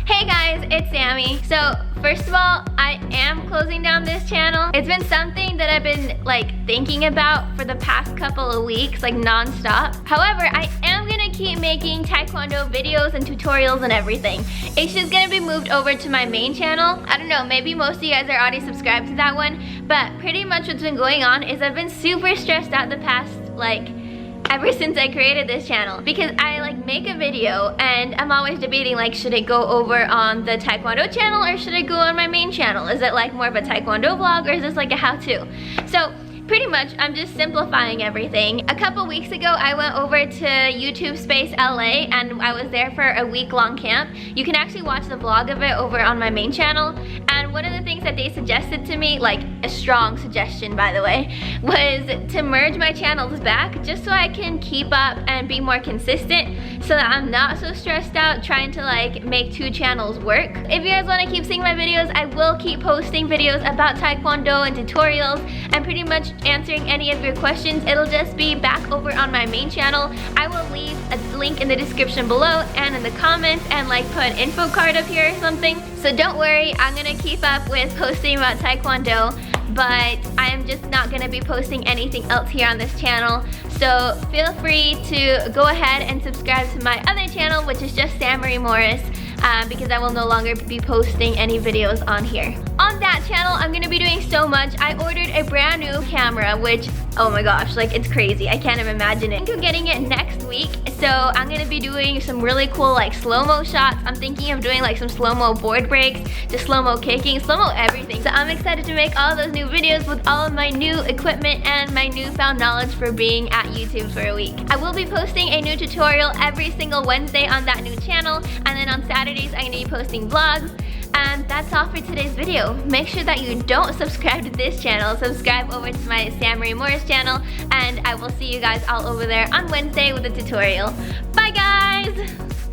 Hey guys, it's Sammy. So first of all, I am closing down this channel. It's been something that I've been thinking about for the past couple of weeks, non-stop. However, I am gonna keep making Taekwondo videos and tutorials and everything. It's just gonna be moved over to my main channel. I don't know, maybe most of you guys are already subscribed to that one, but pretty much what's been going on is I've been super stressed out the past ever since I created this channel, because I make a video and I'm always debating should it go over on the Taekwondo channel or should it go on my main channel? Is it more of a Taekwondo vlog or is this a how-to? So pretty much I'm just simplifying everything. A couple weeks ago I went over to YouTube Space LA and I was there for a week-long camp. You can actually watch the vlog of it over on my main channel, and one of the things that they suggested to me, a strong suggestion by the way, was to merge my channels back just so I can keep up and be more consistent so that I'm not so stressed out trying to make two channels work. If you guys want to keep seeing my videos, I will keep posting videos about Taekwondo and tutorials and pretty much answering any of your questions. It'll just be back over on my main channel. I will leave a link in the description below and in the comments and put an info card up here or something. So don't worry, I'm gonna keep up with posting about Taekwondo, but I am just not gonna be posting anything else here on this channel. So feel free to go ahead and subscribe to my other channel, which is just Samery Morris, because I will no longer be posting any videos on here. On that channel, I'm gonna be doing so much. I ordered a brand new camera, which, oh my gosh, it's crazy. I can't even imagine it. I think I'm getting it next week, so I'm gonna be doing some really cool slow-mo shots. I'm thinking of doing some slow-mo board breaks, just slow-mo kicking, slow-mo everything. So I'm excited to make all those new videos with all of my new equipment and my newfound knowledge for being at YouTube for a week. I will be posting a new tutorial every single Wednesday on that new channel, and then on Saturdays I'm gonna be posting vlogs. And that's all for today's video. Make sure that you don't subscribe to this channel. Subscribe over to my Samery Morris channel, and I will see you guys all over there on Wednesday with a tutorial. Bye guys!